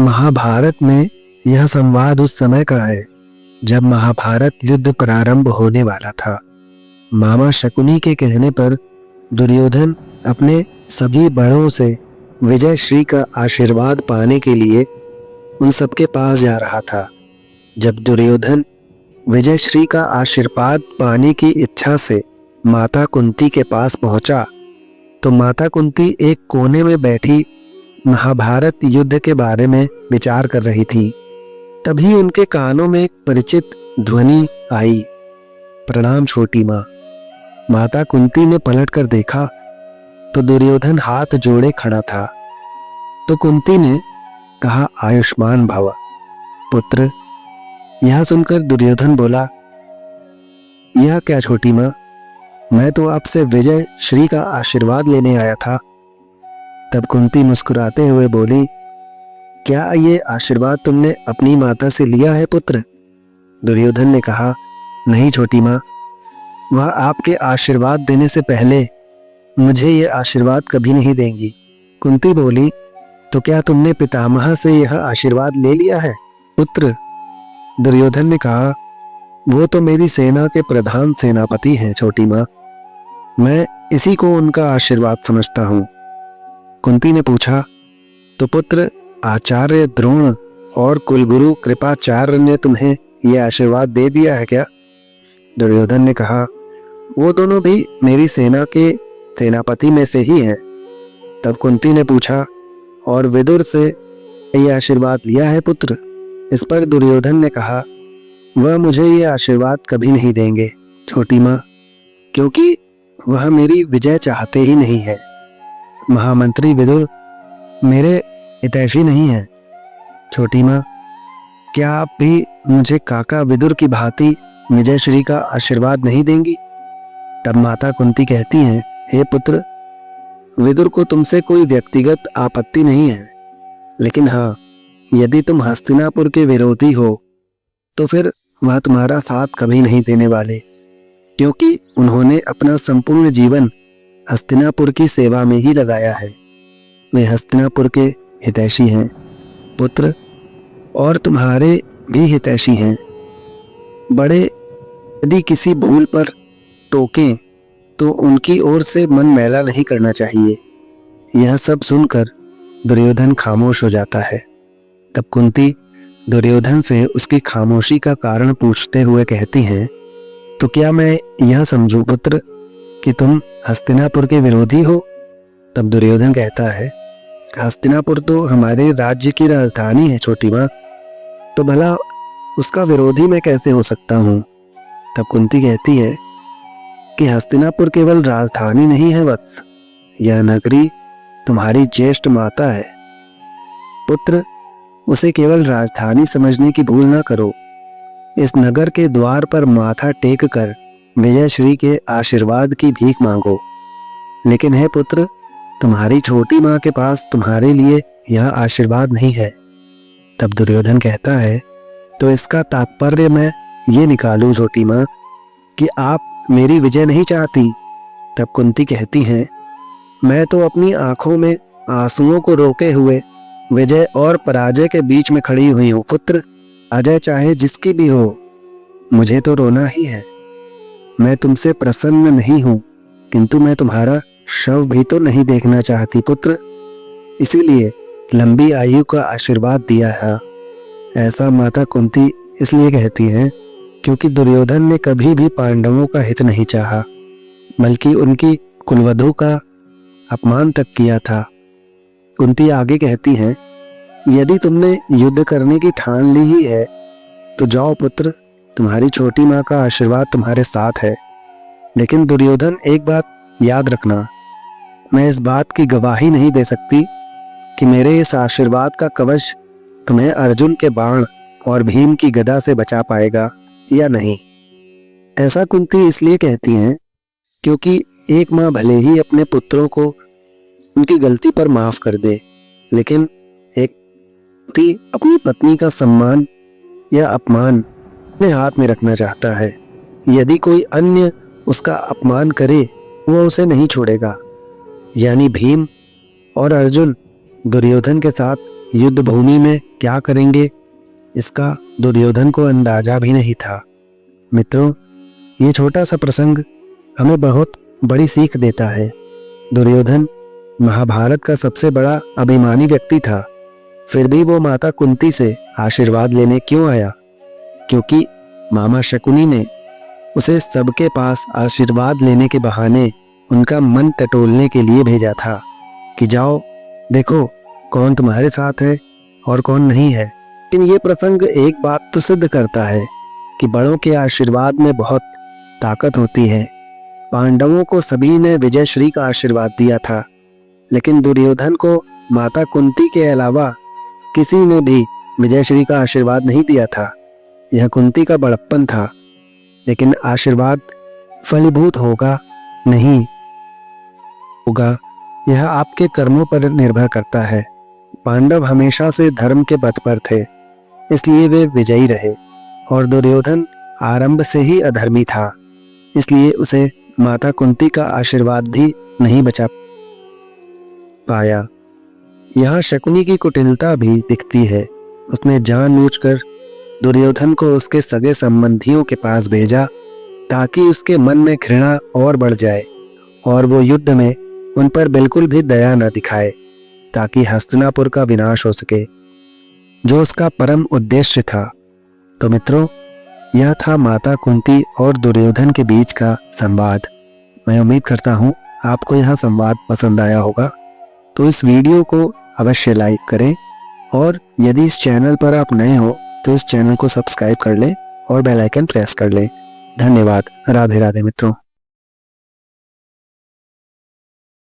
महाभारत में यह संवाद उस समय का है जब महाभारत युद्ध प्रारंभ होने वाला था। मामा शकुनी के कहने पर दुर्योधन अपने सभी बड़ों से विजय श्री का आशीर्वाद पाने के लिए उन सबके पास जा रहा था। जब दुर्योधन विजय श्री का आशीर्वाद पाने की इच्छा से माता कुंती के पास पहुंचा तो माता कुंती एक कोने में बैठी महाभारत युद्ध के बारे में विचार कर रही थी। तभी उनके कानों में एक परिचित ध्वनि आई, प्रणाम छोटी माँ। माता कुंती ने पलटकर देखा तो दुर्योधन हाथ जोड़े खड़ा था। तो कुंती ने कहा, आयुष्मान भव पुत्र। यह सुनकर दुर्योधन बोला, यह क्या छोटी माँ, मैं तो आपसे विजय श्री का आशीर्वाद लेने आया था। तब कुंती मुस्कुराते हुए बोली, क्या ये आशीर्वाद तुमने अपनी माता से लिया है पुत्र? दुर्योधन ने कहा, नहीं छोटी माँ, वह आपके आशीर्वाद देने से पहले मुझे ये आशीर्वाद कभी नहीं देंगी। कुंती बोली, तो क्या तुमने पितामह से यह आशीर्वाद ले लिया है पुत्र? दुर्योधन ने कहा, वो तो मेरी सेना के प्रधान सेनापति हैं छोटी माँ, मैं इसी को उनका आशीर्वाद समझता हूँ। कुंती ने पूछा, तो पुत्र आचार्य द्रोण और कुलगुरु कृपाचार्य ने तुम्हें यह आशीर्वाद दे दिया है क्या? दुर्योधन ने कहा, वो दोनों भी मेरी सेना के सेनापति में से ही हैं। तब कुंती ने पूछा, और विदुर से यह आशीर्वाद लिया है पुत्र? इस पर दुर्योधन ने कहा, वह मुझे यह आशीर्वाद कभी नहीं देंगे छोटी माँ, क्योंकि वह मेरी विजय चाहते ही नहीं है। महामंत्री विदुर मेरे हितैषी नहीं है छोटी माँ, क्या आप भी मुझे काका विदुर की भांति विजय श्री का आशीर्वाद नहीं देंगी? तब माता कुंती कहती हैं, हे पुत्र, विदुर को तुमसे कोई व्यक्तिगत आपत्ति नहीं है, लेकिन हाँ, यदि तुम हस्तिनापुर के विरोधी हो तो फिर वह तुम्हारा साथ कभी नहीं देने वाले, क्योंकि उन्होंने अपना संपूर्ण जीवन हस्तिनापुर की सेवा में ही लगाया है। वे हस्तिनापुर के हितैषी हैं पुत्र, और तुम्हारे भी हितैषी हैं। बड़े यदि किसी भूल पर टोकें तो उनकी ओर से मन मैला नहीं करना चाहिए। यह सब सुनकर दुर्योधन खामोश हो जाता है। तब कुंती दुर्योधन से उसकी खामोशी का कारण पूछते हुए कहती हैं, तो क्या मैं यह समझूं पुत्र कि तुम हस्तिनापुर के विरोधी हो? तब दुर्योधन कहता है, हस्तिनापुर तो हमारे राज्य की राजधानी है छोटी माँ, तो भला उसका विरोधी मैं कैसे हो सकता हूँ? तब कुंती कहती है कि हस्तिनापुर केवल राजधानी नहीं है वत्स, यह नगरी तुम्हारी ज्येष्ठ माता है पुत्र, उसे केवल राजधानी समझने की भूल न करो। इस नगर के द्वार पर माथा टेक कर विजय श्री के आशीर्वाद की भीख मांगो। लेकिन है पुत्र, तुम्हारी छोटी माँ के पास तुम्हारे लिए यह आशीर्वाद नहीं है। तब दुर्योधन कहता है, तो इसका तात्पर्य मैं ये निकालूं छोटी माँ कि आप मेरी विजय नहीं चाहती? तब कुंती कहती हैं, मैं तो अपनी आंखों में आंसुओं को रोके हुए विजय और पराजय के बीच में खड़ी हुई हूँ पुत्र। अजय चाहे जिसकी भी हो, मुझे तो रोना ही है। मैं तुमसे प्रसन्न नहीं हूँ, किंतु मैं तुम्हारा शव भी तो नहीं देखना चाहती पुत्र, इसीलिए लंबी आयु का आशीर्वाद दिया है। ऐसा माता कुंती इसलिए कहती हैं क्योंकि दुर्योधन ने कभी भी पांडवों का हित नहीं चाहा, बल्कि उनकी कुलवधू का अपमान तक किया था। कुंती आगे कहती हैं, यदि तुमने युद्ध करने की ठान ली ही है तो जाओ पुत्र, तुम्हारी छोटी माँ का आशीर्वाद तुम्हारे साथ है। लेकिन दुर्योधन, एक बात याद रखना, मैं इस बात की गवाही नहीं दे सकती कि मेरे इस आशीर्वाद का कवच तुम्हें अर्जुन के बाण और भीम की गदा से बचा पाएगा या नहीं। ऐसा कुंती इसलिए कहती हैं क्योंकि एक माँ भले ही अपने पुत्रों को उनकी गलती पर माफ कर दे, लेकिन एक पति अपनी पत्नी का सम्मान या अपमान अपने हाथ में रखना चाहता है। यदि कोई अन्य उसका अपमान करे, वो उसे नहीं छोड़ेगा। यानी भीम और अर्जुन दुर्योधन के साथ युद्ध भूमि में क्या करेंगे इसका दुर्योधन को अंदाजा भी नहीं था। मित्रों, ये छोटा सा प्रसंग हमें बहुत बड़ी सीख देता है। दुर्योधन महाभारत का सबसे बड़ा अभिमानी व्यक्ति था, फिर भी वो माता कुंती से आशीर्वाद लेने क्यों आया? क्योंकि मामा शकुनी ने उसे सबके पास आशीर्वाद लेने के बहाने उनका मन टटोलने के लिए भेजा था कि जाओ देखो कौन तुम्हारे साथ है और कौन नहीं है। लेकिन ये प्रसंग एक बात तो सिद्ध करता है कि बड़ों के आशीर्वाद में बहुत ताकत होती है। पांडवों को सभी ने विजयश्री का आशीर्वाद दिया था, लेकिन दुर्योधन को माता कुंती के अलावा किसी ने भी विजयश्री का आशीर्वाद नहीं दिया था। यह कुंती का बड़प्पन था, लेकिन आशीर्वाद फलीभूत होगा नहीं होगा यह आपके कर्मों पर निर्भर करता है। पांडव हमेशा से धर्म के पथ पर थे, इसलिए वे विजयी रहे, और दुर्योधन आरंभ से ही अधर्मी था, इसलिए उसे माता कुंती का आशीर्वाद भी नहीं बचा पाया। यहाँ शकुनी की कुटिलता भी दिखती है। उसने जानबूझकर दुर्योधन को उसके सगे संबंधियों के पास भेजा ताकि उसके मन में घृणा और बढ़ जाए और वो युद्ध में उन पर बिल्कुल भी दया न दिखाए, ताकि हस्तिनापुर का विनाश हो सके, जो उसका परम उद्देश्य था। तो मित्रों, यह था माता कुंती और दुर्योधन के बीच का संवाद। मैं उम्मीद करता हूँ आपको यह संवाद पसंद आया होगा। तो इस वीडियो को अवश्य लाइक करें, और यदि इस चैनल पर आप नए हो तो इस चैनल को सब्सक्राइब कर लें और बेल आइकन प्रेस कर लें। धन्यवाद। राधे राधे मित्रों।